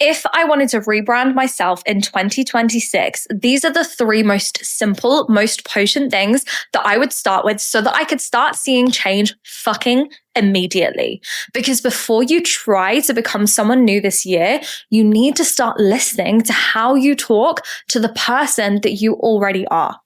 If I wanted to rebrand myself in 2026, these are the three most simple, most potent things that I would start with so that I could start seeing change fucking immediately. Because before you try to become someone new this year, you need to start listening to how you talk to the person that you already are.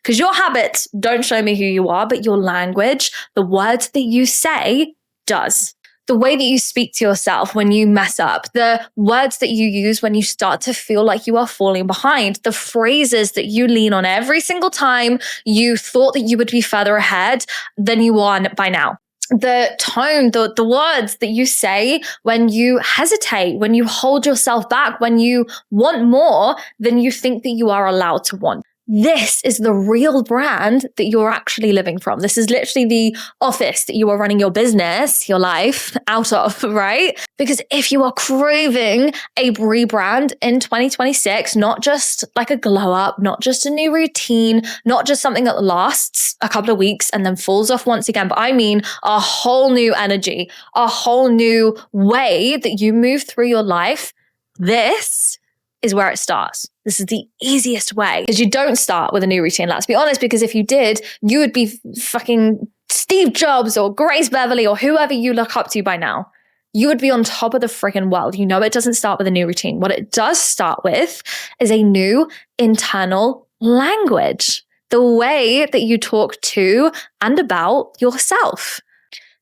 Because your habits don't show me who you are, but your language, the words that you say, does. The way that you speak to yourself when you mess up, the words that you use when you start to feel like you are falling behind, the phrases that you lean on every single time you thought that you would be further ahead than you are by now. The tone, the words that you say when you hesitate, when you hold yourself back, when you want more than you think that you are allowed to want. This is the real brand that you're actually living from. This is literally the office that you are running your business, your life out of, right? Because if you are craving a rebrand in 2026, not just like a glow up, not just a new routine, not just something that lasts a couple of weeks and then falls off once again, but I mean a whole new energy, a whole new way that you move through your life, this is where it starts. This is the easiest way because you don't start with a new routine. Let's be honest, because if you did, you would be fucking Steve Jobs or Grace Beverly or whoever you look up to by now. You would be on top of the freaking world. You know, it doesn't start with a new routine. What it does start with is a new internal language, the way that you talk to and about yourself.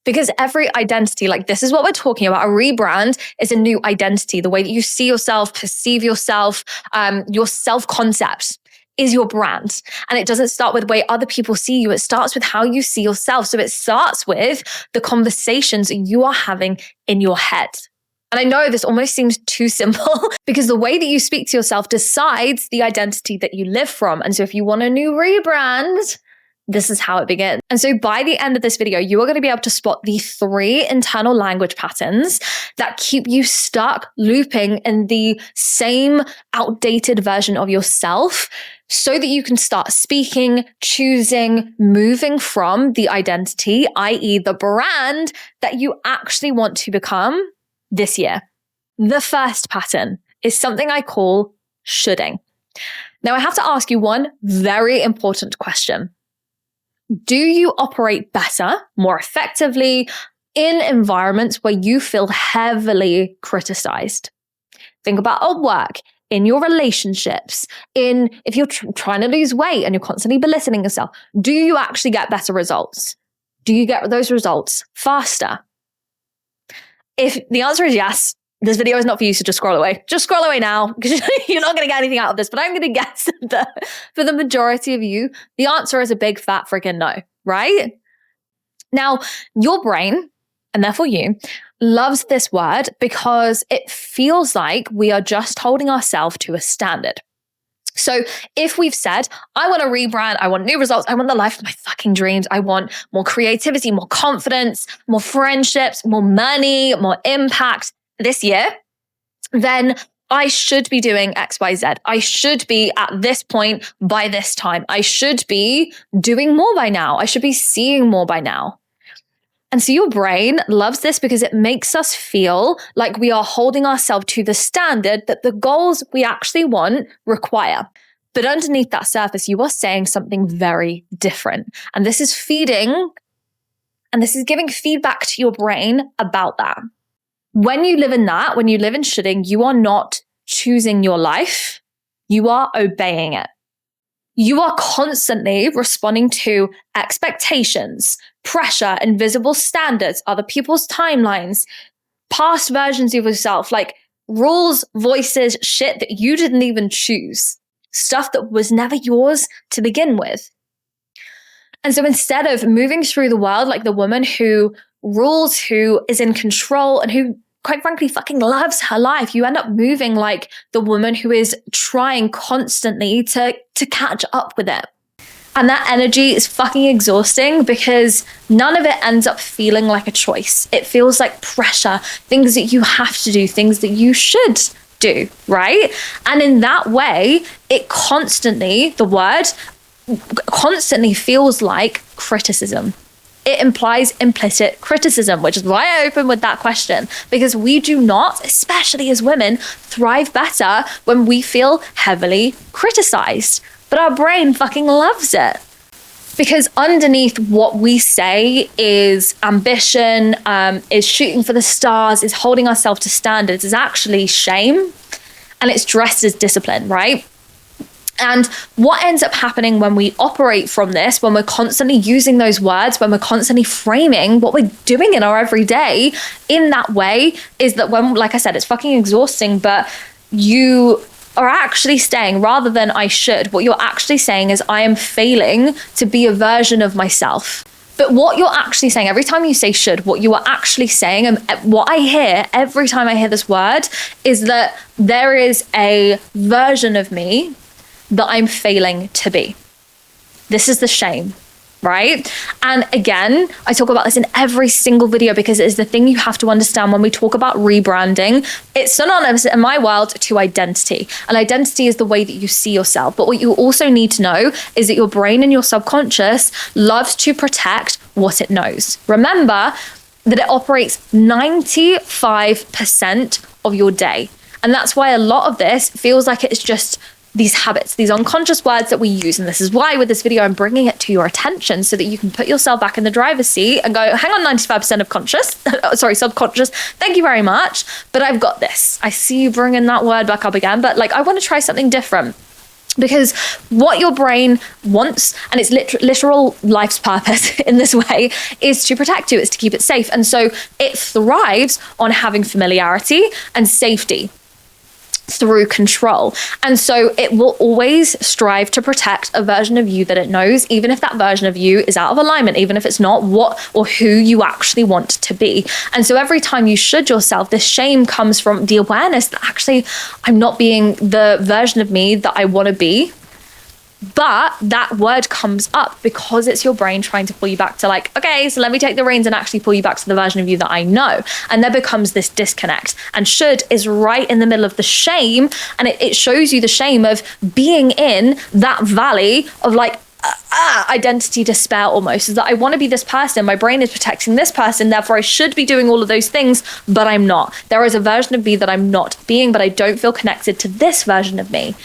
Because every identity, like this is what we're talking about. A rebrand is a new identity. The way that you see yourself, perceive yourself, your self-concept is your brand. And it doesn't start with the way other people see you. It starts with how you see yourself. So it starts with the conversations you are having in your head. And I know this almost seems too simple because the way that you speak to yourself decides the identity that you live from. And so if you want a new rebrand, this is how it begins. And so by the end of this video, you are going to be able to spot the 3 internal language patterns that keep you stuck looping in the same outdated version of yourself so that you can start speaking, choosing, moving from the identity, i.e. the brand that you actually want to become this year. The first pattern is something I call shoulding. Now I have to ask you one very important question. Do you operate better, more effectively in environments where you feel heavily criticized? Think about at work, in your relationships, if you're trying to lose weight and you're constantly belittling yourself. Do you actually get better results? Do you get those results faster? If the answer is yes, this video is not for you, so just scroll away. Just scroll away now because you're not going to get anything out of this. But I'm going to guess that for the majority of you, the answer is a big fat freaking no, right? Now, your brain, and therefore you, loves this word because it feels like we are just holding ourselves to a standard. So if we've said, I want a rebrand, I want new results, I want the life of my fucking dreams, I want more creativity, more confidence, more friendships, more money, more impact, this year, then I should be doing X, Y, Z. I should be at this point by this time. I should be doing more by now. I should be seeing more by now. And so your brain loves this because it makes us feel like we are holding ourselves to the standard that the goals we actually want require. But underneath that surface, you are saying something very different. And this is feeding, and this is giving feedback to your brain about that. When you live in that, when you live in shoulding, you are not choosing your life. You are obeying it. You are constantly responding to expectations, pressure, invisible standards, other people's timelines, past versions of yourself, like rules, voices, shit that you didn't even choose, stuff that was never yours to begin with. And so instead of moving through the world like the woman who rules, who is in control, and who, quite frankly, fucking loves her life, you end up moving like the woman who is trying constantly to catch up with it. And that energy is fucking exhausting because none of it ends up feeling like a choice. It feels like pressure, things that you have to do, things that you should do, right? And in that way, it constantly, the word constantly feels like criticism. it implies implicit criticism, which is why I open with that question, because we do not, especially as women, thrive better when we feel heavily criticized. But our brain fucking loves it. Because underneath what we say is ambition, is shooting for the stars, is holding ourselves to standards, is actually shame. And it's dressed as discipline, right? And what ends up happening when we operate from this, when we're constantly using those words, when we're constantly framing what we're doing in our everyday in that way, is that when, like I said, it's fucking exhausting, but you are actually saying, rather than I should, what you're actually saying is I am failing to be a version of myself. But what you're actually saying, every time you say should, what you are actually saying, and what I hear every time I hear this word, is that there is a version of me that I'm failing to be. This is the shame, right? And again, I talk about this in every single video because it is the thing you have to understand when we talk about rebranding. It's synonymous in my world to identity. And identity is the way that you see yourself. But what you also need to know is that your brain and your subconscious loves to protect what it knows. Remember that it operates 95% of your day. And that's why a lot of this feels like it's just these habits, these unconscious words that we use. And this is why with this video, I'm bringing it to your attention so that you can put yourself back in the driver's seat and go, hang on, 95% of subconscious. Thank you very much. But I've got this. I see you bringing that word back up again, but like, I want to try something different. Because what your brain wants, and its literal life's purpose in this way, is to protect you, it's to keep it safe. And so it thrives on having familiarity and safety through control. And so it will always strive to protect a version of you that it knows, even if that version of you is out of alignment, even if it's not what or who you actually want to be. And so every time you should yourself, this shame comes from the awareness that actually I'm not being the version of me that I want to be. But that word comes up because it's your brain trying to pull you back to like, okay, so let me take the reins and actually pull you back to the version of you that I know. And there becomes this disconnect. And should is right in the middle of the shame. And it shows you the shame of being in that valley of like, identity despair almost, is that I want to be this person. My brain is protecting this person. Therefore, I should be doing all of those things, but I'm not. There is a version of me that I'm not being, but I don't feel connected to this version of me.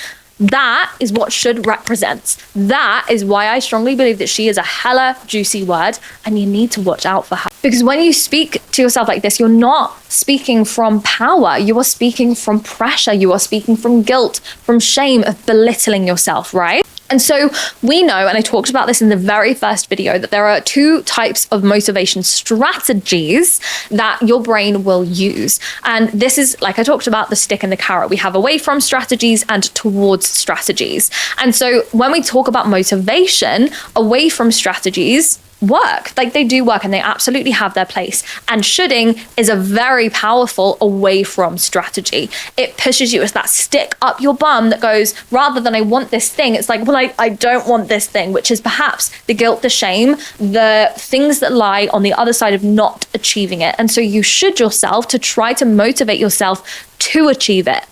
That is what should represents. That is why I strongly believe that she is a hella juicy word, and you need to watch out for her. Because when you speak to yourself like this, you're not speaking from power. You are speaking from pressure. You are speaking from guilt, from shame of belittling yourself, right? And so we know, and I talked about this in the very first video, that there are two types of motivation strategies that your brain will use. And this is, like I talked about, the stick and the carrot. We have away from strategies and towards strategies. And so when we talk about motivation, away from strategies work. Like they do work and they absolutely have their place. And shoulding is a very powerful away from strategy. It pushes you as that stick up your bum that goes, rather than I want this thing, it's like, well, I don't want this thing, which is perhaps the guilt, the shame, the things that lie on the other side of not achieving it. And so you should yourself to try to motivate yourself to achieve it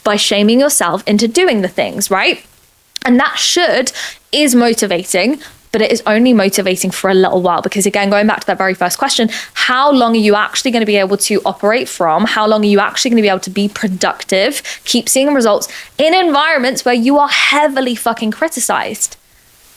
by shaming yourself into doing the things, right? And that should is motivating, but it is only motivating for a little while. Because again, going back to that very first question, how long are you actually going to be able to operate from? How long are you actually going to be able to be productive, keep seeing results in environments where you are heavily fucking criticized?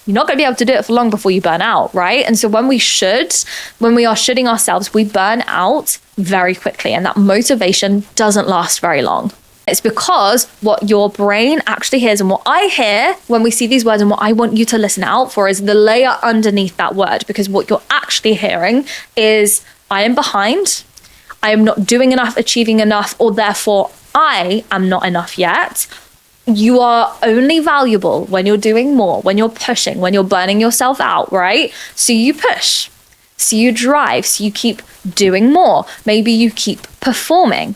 You're not going to be able to do it for long before you burn out, right? And so when we are shooting ourselves, we burn out very quickly, and that motivation doesn't last very long. It's because what your brain actually hears, and what I hear when we see these words, and what I want you to listen out for, is the layer underneath that word. Because what you're actually hearing is, I am behind, I am not doing enough, achieving enough, or therefore I am not enough yet. You are only valuable when you're doing more, when you're pushing, when you're burning yourself out, right? So you push, so you drive, so you keep doing more. Maybe you keep performing.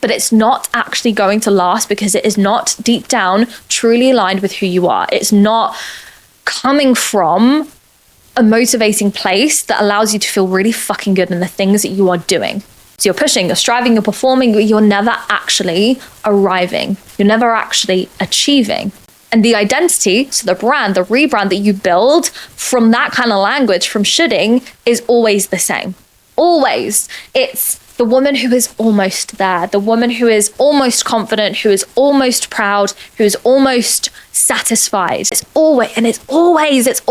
But it's not actually going to last because it is not deep down truly aligned with who you are. It's not coming from a motivating place that allows you to feel really fucking good in the things that you are doing. So you're pushing, you're striving, you're performing, but you're never actually arriving. You're never actually achieving. And the identity, so the brand, the rebrand that you build from that kind of language, from shoulding, is always the same. Always. It's the woman who is almost there, the woman who is almost confident, who is almost proud, who is almost satisfied. It's always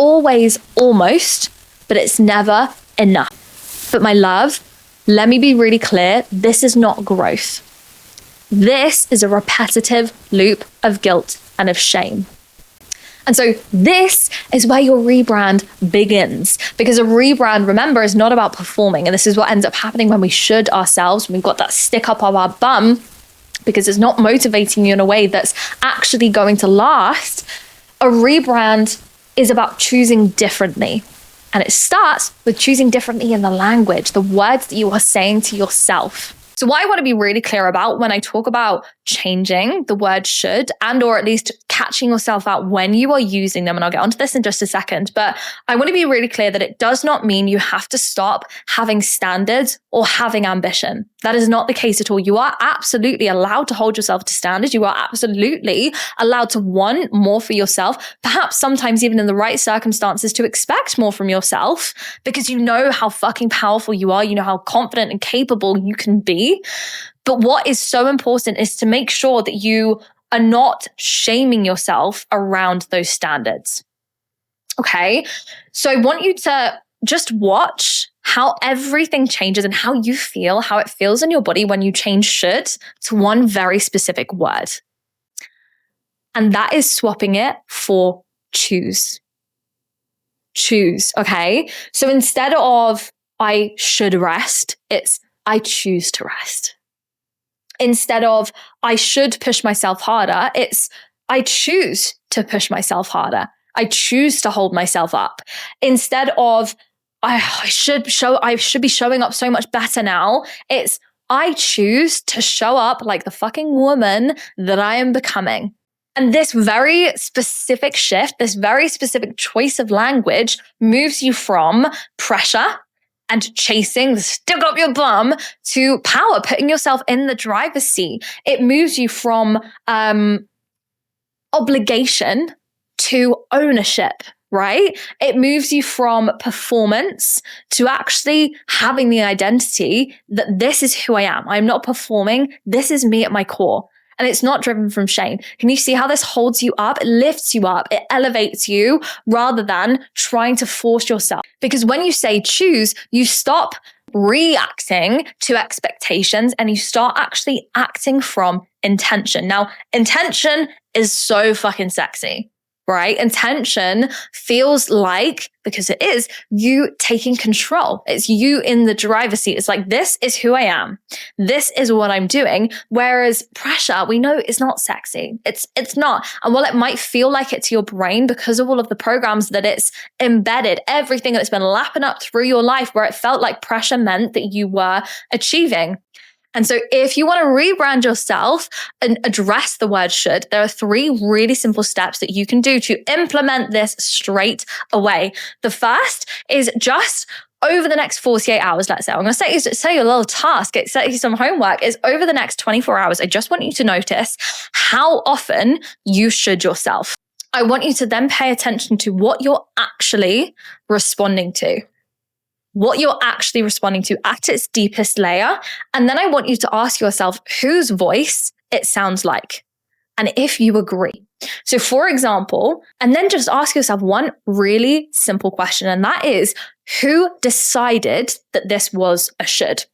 almost, but it's never enough. But my love, let me be really clear, this is not growth. This is a repetitive loop of guilt and of shame. And so this is where your rebrand begins, because a rebrand, remember, is not about performing. And this is what ends up happening when we should ourselves, when we've got that stick up of our bum, because it's not motivating you in a way that's actually going to last. A rebrand is about choosing differently. And it starts with choosing differently in the language, the words that you are saying to yourself. So what I want to be really clear about when I talk about changing the word should, and or at least catching yourself out when you are using them, and I'll get onto this in just a second, but I want to be really clear that it does not mean you have to stop having standards or having ambition. That is not the case at all. You are absolutely allowed to hold yourself to standards. You are absolutely allowed to want more for yourself, perhaps sometimes even in the right circumstances to expect more from yourself, because you know how fucking powerful you are. You know how confident and capable you can be. But what is so important is to make sure that you are not shaming yourself around those standards. Okay. So I want you to just watch how everything changes and how you feel, how it feels in your body when you change should to one very specific word. And that is swapping it for choose. Choose. Okay. So instead of I should rest, it's I choose to rest. Instead of I should push myself harder, it's I choose to push myself harder. I choose to hold myself up. Instead of I should be showing up so much better now, it's I choose to show up like the fucking woman that I am becoming. And this very specific shift, this very specific choice of language moves you from pressure and chasing the stick up your bum to power, putting yourself in the driver's seat. It moves you from obligation to ownership, right? It moves you from performance to actually having the identity that this is who I am. I'm not performing. This is me at my core. And it's not driven from shame. Can you see how this holds you up? It lifts you up. It elevates you rather than trying to force yourself. Because when you say choose, you stop reacting to expectations and you start actually acting from intention. Now, intention is so fucking sexy, right? Intention feels like, because it is, you taking control. It's you in the driver's seat. It's like, this is who I am. This is what I'm doing. Whereas pressure, we know is not sexy. It's not. And while it might feel like it to your brain because of all of the programs that it's embedded, everything that's been lapping up through your life where it felt like pressure meant that you were achieving. And so if you want to rebrand yourself and address the word should, there are 3 really simple steps that you can do to implement this straight away. The first is just over the next 48 hours, let's say, I'm going to set you a little task, set you some homework, is over the next 24 hours, I just want you to notice how often you should yourself. I want you to then pay attention to what you're actually responding to. What you're actually responding to at its deepest layer. And then I want you to ask yourself whose voice it sounds like, and if you agree. So for example, and then just ask yourself one really simple question, and that is, who decided that this was a should?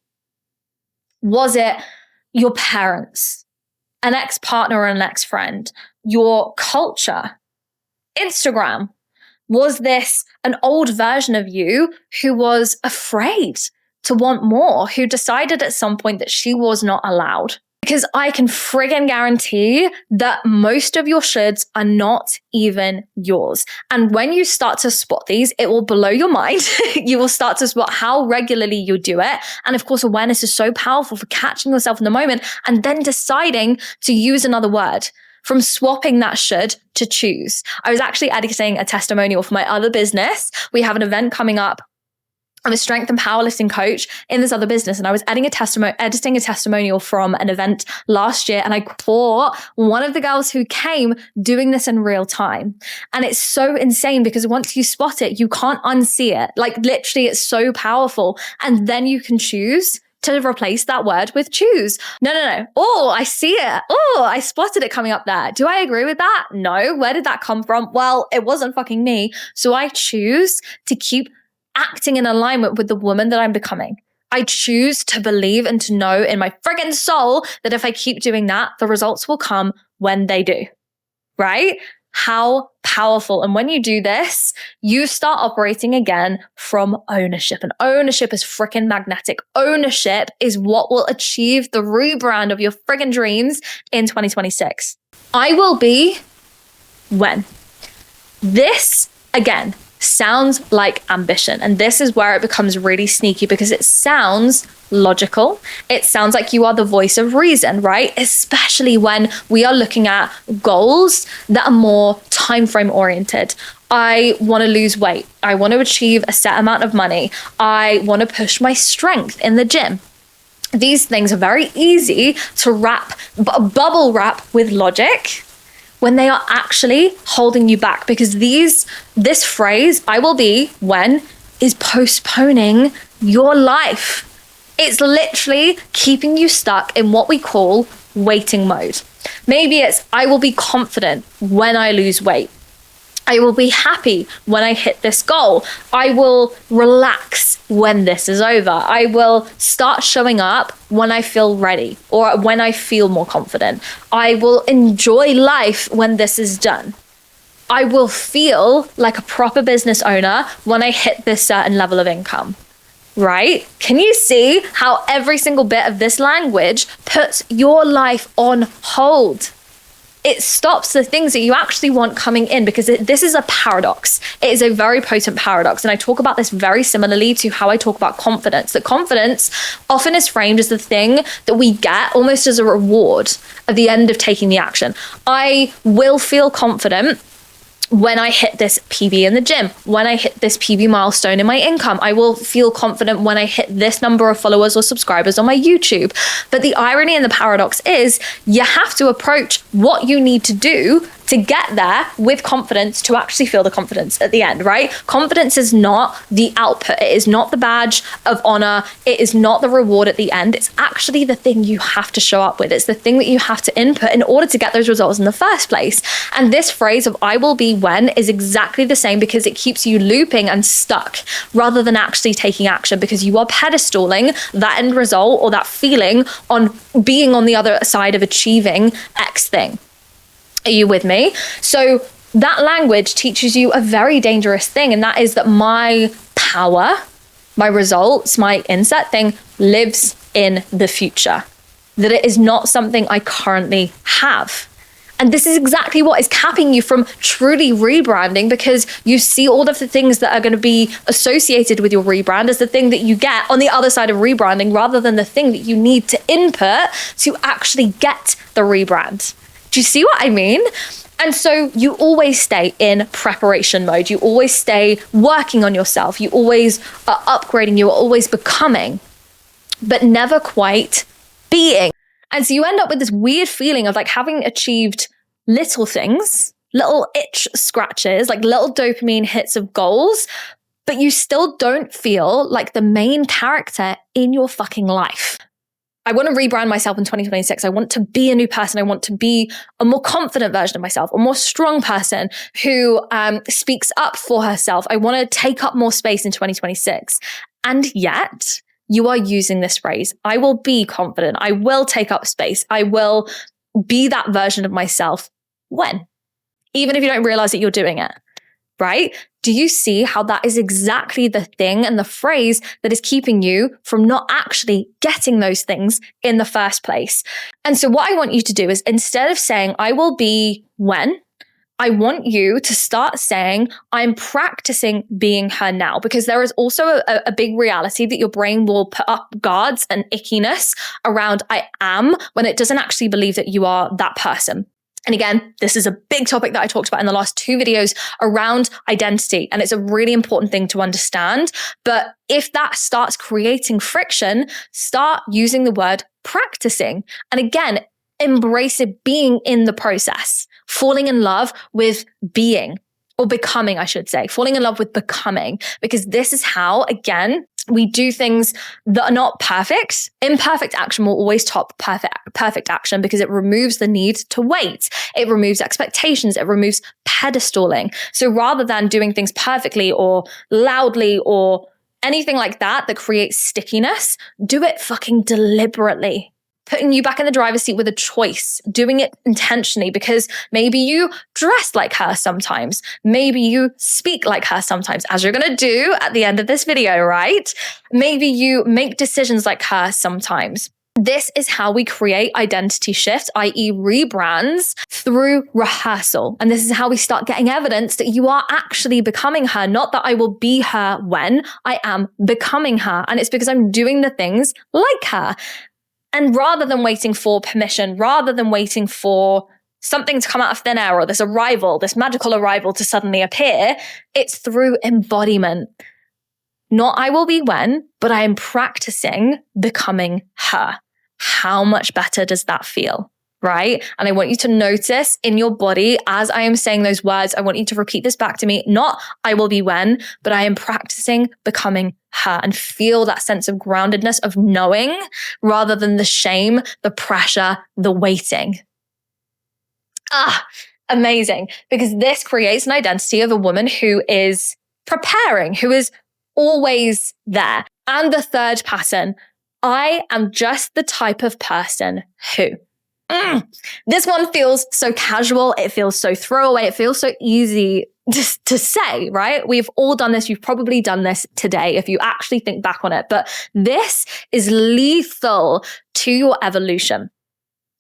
Was it your parents, an ex-partner or an ex-friend, your culture, Instagram? Was this an old version of you who was afraid to want more, who decided at some point that she was not allowed? Because I can friggin' guarantee that most of your shoulds are not even yours. And when you start to spot these, it will blow your mind. You will start to spot how regularly you do it. And of course, awareness is so powerful for catching yourself in the moment and then deciding to use another word. From swapping that should to choose. I was actually editing a testimonial for my other business. We have an event coming up I'm a strength and powerlifting coach in this other business. And I was editing a testimonial from an event last year. And I caught one of the girls who came doing this in real time. And it's so insane because once you spot it, you can't unsee it. Like literally, it's so powerful. And then you can choose to replace that word with choose. No. Oh, I see it. Oh, I spotted it coming up there. Do I agree with that? No. Where did that come from? Well, it wasn't fucking me. So I choose to keep acting in alignment with the woman that I'm becoming. I choose to believe and to know in my friggin' soul that if I keep doing that, the results will come when they do, right? How powerful. And when you do this, you start operating again from ownership. And ownership is freaking magnetic. Ownership is what will achieve the rebrand of your friggin' dreams in 2026. I will be when. This, again, sounds like ambition. And this is where it becomes really sneaky because it sounds logical. It sounds like you are the voice of reason, right? Especially when we are looking at goals that are more time frame oriented. I want to lose weight. I want to achieve a set amount of money. I want to push my strength in the gym. These things are very easy to bubble wrap with logic when they are actually holding you back, because this phrase, I will be when, is postponing your life. It's literally keeping you stuck in what we call waiting mode. Maybe it's, I will be confident when I lose weight. I will be happy when I hit this goal. I will relax when this is over. I will start showing up when I feel ready or when I feel more confident. I will enjoy life when this is done. I will feel like a proper business owner when I hit this certain level of income, right? Can you see how every single bit of this language puts your life on hold? It stops the things that you actually want coming in, because this is a paradox. It is a very potent paradox. And I talk about this very similarly to how I talk about confidence. That confidence often is framed as the thing that we get almost as a reward at the end of taking the action. I will feel confident when I hit this PB in the gym, when I hit this PB milestone in my income. I will feel confident when I hit this number of followers or subscribers on my YouTube. But the irony and the paradox is you have to approach what you need to do to get there with confidence to actually feel the confidence at the end, right? Confidence is not the output. It is not the badge of honor. It is not the reward at the end. It's actually the thing you have to show up with. It's the thing that you have to input in order to get those results in the first place. And this phrase of I will be when is exactly the same, because it keeps you looping and stuck rather than actually taking action, because you are pedestaling that end result or that feeling on being on the other side of achieving X thing. Are you with me? So that language teaches you a very dangerous thing, and that is that my power, my results, my insert thing lives in the future, that it is not something I currently have. And this is exactly what is capping you from truly rebranding, because you see all of the things that are going to be associated with your rebrand as the thing that you get on the other side of rebranding, rather than the thing that you need to input to actually get the rebrand. Do you see what I mean? And so you always stay in preparation mode. You always stay working on yourself. You always are upgrading. You are always becoming, but never quite being. And so you end up with this weird feeling of like having achieved little things, little itch scratches, like little dopamine hits of goals, but you still don't feel like the main character in your fucking life. I want to rebrand myself in 2026. I want to be a new person. I want to be a more confident version of myself, a more strong person who speaks up for herself. I want to take up more space in 2026. And yet you are using this phrase, I will be confident. I will take up space. I will be that version of myself. When? Even if you don't realize that you're doing it, right? Do you see how that is exactly the thing and the phrase that is keeping you from not actually getting those things in the first place? And so what I want you to do is, instead of saying, I will be when, I want you to start saying, I'm practicing being her now, because there is also a big reality that your brain will put up guards and ickiness around I am when it doesn't actually believe that you are that person. And again, this is a big topic that I talked about in the last 2 videos around identity. And it's a really important thing to understand. But if that starts creating friction, start using the word practicing. And again, embrace it, being in the process, falling in love with being, or becoming, I should say, falling in love with becoming, because this is how, again, we do things that are not perfect. Imperfect action will always top perfect action, because it removes the need to wait. It removes expectations. It removes pedestaling. So rather than doing things perfectly or loudly or anything like that creates stickiness, do it fucking deliberately. Putting you back in the driver's seat with a choice, doing it intentionally, because maybe you dress like her sometimes. Maybe you speak like her sometimes, as you're going to do at the end of this video, right? Maybe you make decisions like her sometimes. This is how we create identity shifts, i.e. rebrands, through rehearsal. And this is how we start getting evidence that you are actually becoming her, not that I will be her when I am becoming her. And it's because I'm doing the things like her. And rather than waiting for permission, rather than waiting for something to come out of thin air or this arrival, this magical arrival to suddenly appear, it's through embodiment. Not I will be when, but I am practicing becoming her. How much better does that feel? Right? And I want you to notice in your body, as I am saying those words, I want you to repeat this back to me. Not I will be when, but I am practicing becoming her, and feel that sense of groundedness of knowing rather than the shame, the pressure, the waiting. Amazing. Because this creates an identity of a woman who is preparing, who is always there. And the third pattern, I am just the type of person who. This one feels so casual. It feels so throwaway. It feels so easy to say, right? We've all done this. You've probably done this today if you actually think back on it. But this is lethal to your evolution.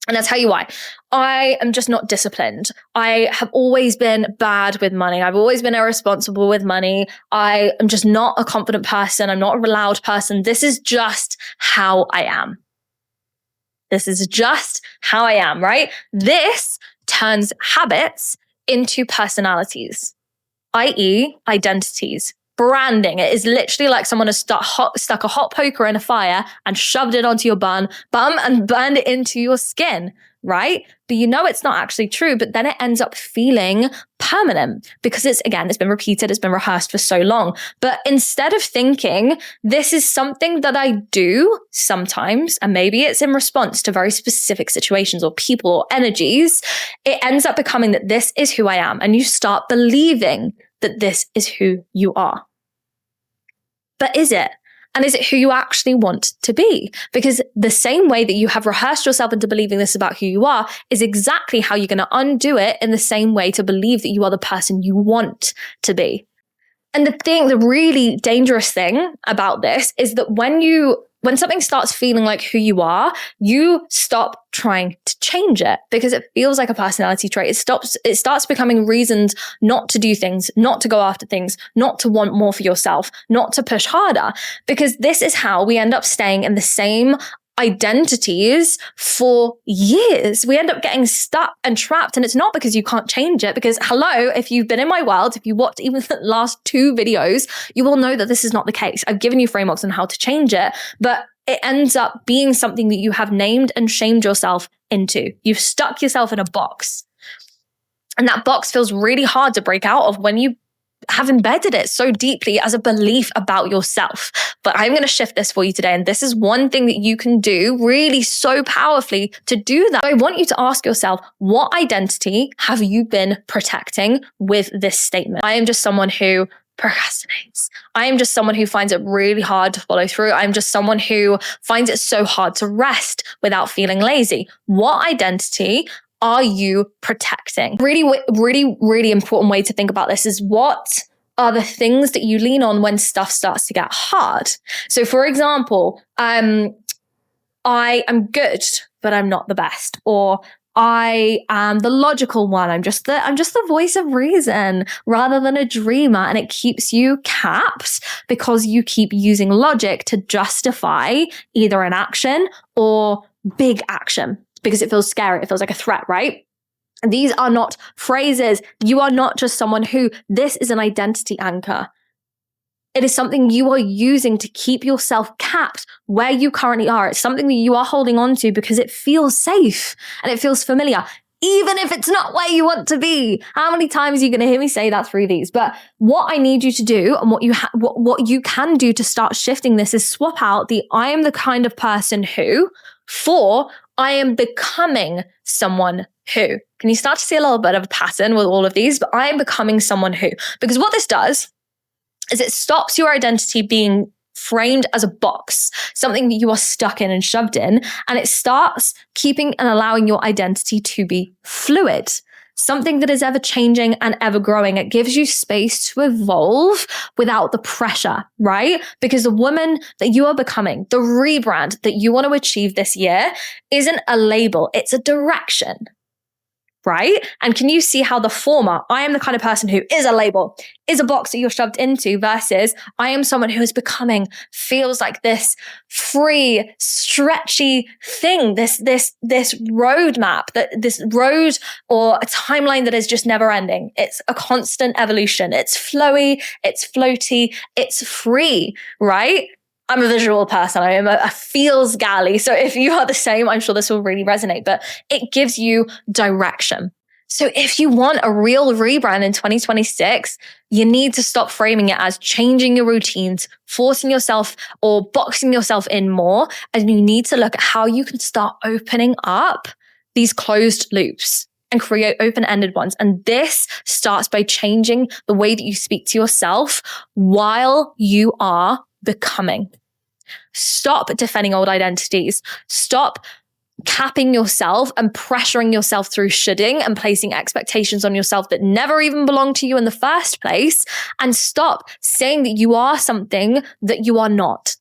And I'll tell you why. I am just not disciplined. I have always been bad with money. I've always been irresponsible with money. I am just not a confident person. I'm not a loud person. This is just how I am. This is just how I am, right? This turns habits into personalities, i.e. identities. Branding. It is literally like someone has stuck a hot poker in a fire and shoved it onto your bum and burned it into your skin, right? But you know it's not actually true, but then it ends up feeling permanent because it's been repeated, it's been rehearsed for so long. But instead of thinking, this is something that I do sometimes, and maybe it's in response to very specific situations or people or energies, it ends up becoming that this is who I am. And you start believing that this is who you are. But is it? And is it who you actually want to be? Because the same way that you have rehearsed yourself into believing this about who you are is exactly how you're going to undo it in the same way to believe that you are the person you want to be. And the really dangerous thing about this is that when something starts feeling like who you are, you stop trying to change it because it feels like a personality trait. It starts becoming reasons not to do things, not to go after things, not to want more for yourself, not to push harder, because this is how we end up staying in the same identities for years. We end up getting stuck and trapped, and it's not because you can't change it, because hello, if you've been in my world, if you watched even the last 2 videos, you will know that this is not the case. I've given you frameworks on how to change it, but it ends up being something that you have named and shamed yourself into. You've stuck yourself in a box, and that box feels really hard to break out of when you have embedded it so deeply as a belief about yourself. But I'm going to shift this for you today. And this is one thing that you can do really so powerfully to do that. So I want you to ask yourself, what identity have you been protecting with this statement? I am just someone who procrastinates. I am just someone who finds it really hard to follow through. I'm just someone who finds it so hard to rest without feeling lazy. What identity are you protecting? Really important way to think about this is, what are the things that you lean on when stuff starts to get hard? So for example, I am good, but I'm not the best. Or I am the logical one. I'm just the voice of reason rather than a dreamer. And it keeps you capped because you keep using logic to justify either an action or big action, because it feels scary. It feels like a threat, right? These are not phrases. You are not just someone who, this is an identity anchor. It is something you are using to keep yourself capped where you currently are. It's something that you are holding on to because it feels safe and it feels familiar, even if it's not where you want to be. How many times are you going to hear me say that through these? But what I need you to do and what you can do to start shifting this is swap out the I am the kind of person who for I am becoming someone who. Can you start to see a little bit of a pattern with all of these? But I am becoming someone who, because what this does is it stops your identity being framed as a box, something that you are stuck in and shoved in, and it starts keeping and allowing your identity to be fluid, something that is ever changing and ever growing. It gives you space to evolve without the pressure, right? Because the woman that you are becoming, the rebrand that you want to achieve this year isn't a label, it's a direction. Right? And can you see how the former, I am the kind of person who is a label, is a box that you're shoved into, versus I am someone who is becoming, feels like this free, stretchy thing, this roadmap, this road or a timeline that is just never ending. It's a constant evolution. It's flowy, it's floaty, it's free, right? I'm a visual person. I am a feels galley. So if you are the same, I'm sure this will really resonate, but it gives you direction. So if you want a real rebrand in 2026, you need to stop framing it as changing your routines, forcing yourself or boxing yourself in more. And you need to look at how you can start opening up these closed loops and create open-ended ones. And this starts by changing the way that you speak to yourself while you are becoming. Stop defending old identities. Stop capping yourself and pressuring yourself through shoulding and placing expectations on yourself that never even belonged to you in the first place. And stop saying that you are something that you are not.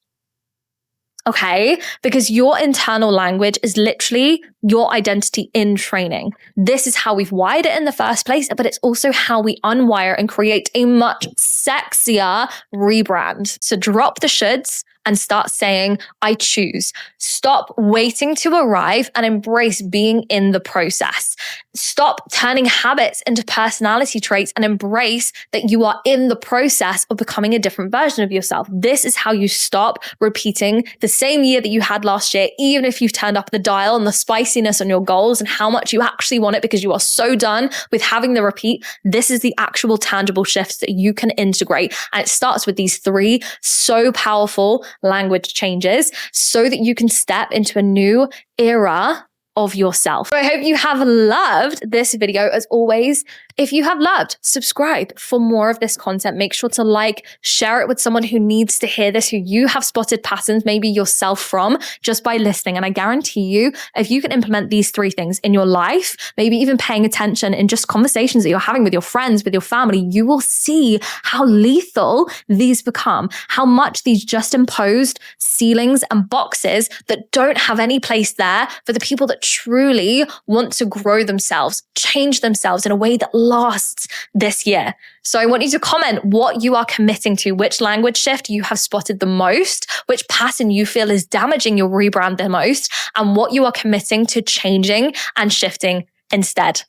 Okay? Because your internal language is literally your identity in training. This is how we've wired it in the first place, but it's also how we unwire and create a much sexier rebrand. So drop the shoulds and start saying, I choose. Stop waiting to arrive and embrace being in the process. Stop turning habits into personality traits and embrace that you are in the process of becoming a different version of yourself. This is how you stop repeating the same year that you had last year, even if you've turned up the dial and the spiciness on your goals and how much you actually want it because you are so done with having the repeat. This is the actual tangible shifts that you can integrate. And it starts with these 3 so powerful language changes so that you can step into a new era of yourself. So I hope you have loved this video. As always, if you have loved, subscribe for more of this content. Make sure to like, share it with someone who needs to hear this, who you have spotted patterns, maybe yourself from, just by listening. And I guarantee you, if you can implement these 3 things in your life, maybe even paying attention in just conversations that you're having with your friends, with your family, you will see how lethal these become, how much these just imposed ceilings and boxes that don't have any place there for the people that truly want to grow themselves, change themselves in a way that lasts this year. So I want you to comment what you are committing to, which language shift you have spotted the most, which pattern you feel is damaging your rebrand the most, and what you are committing to changing and shifting instead.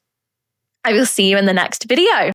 I will see you in the next video.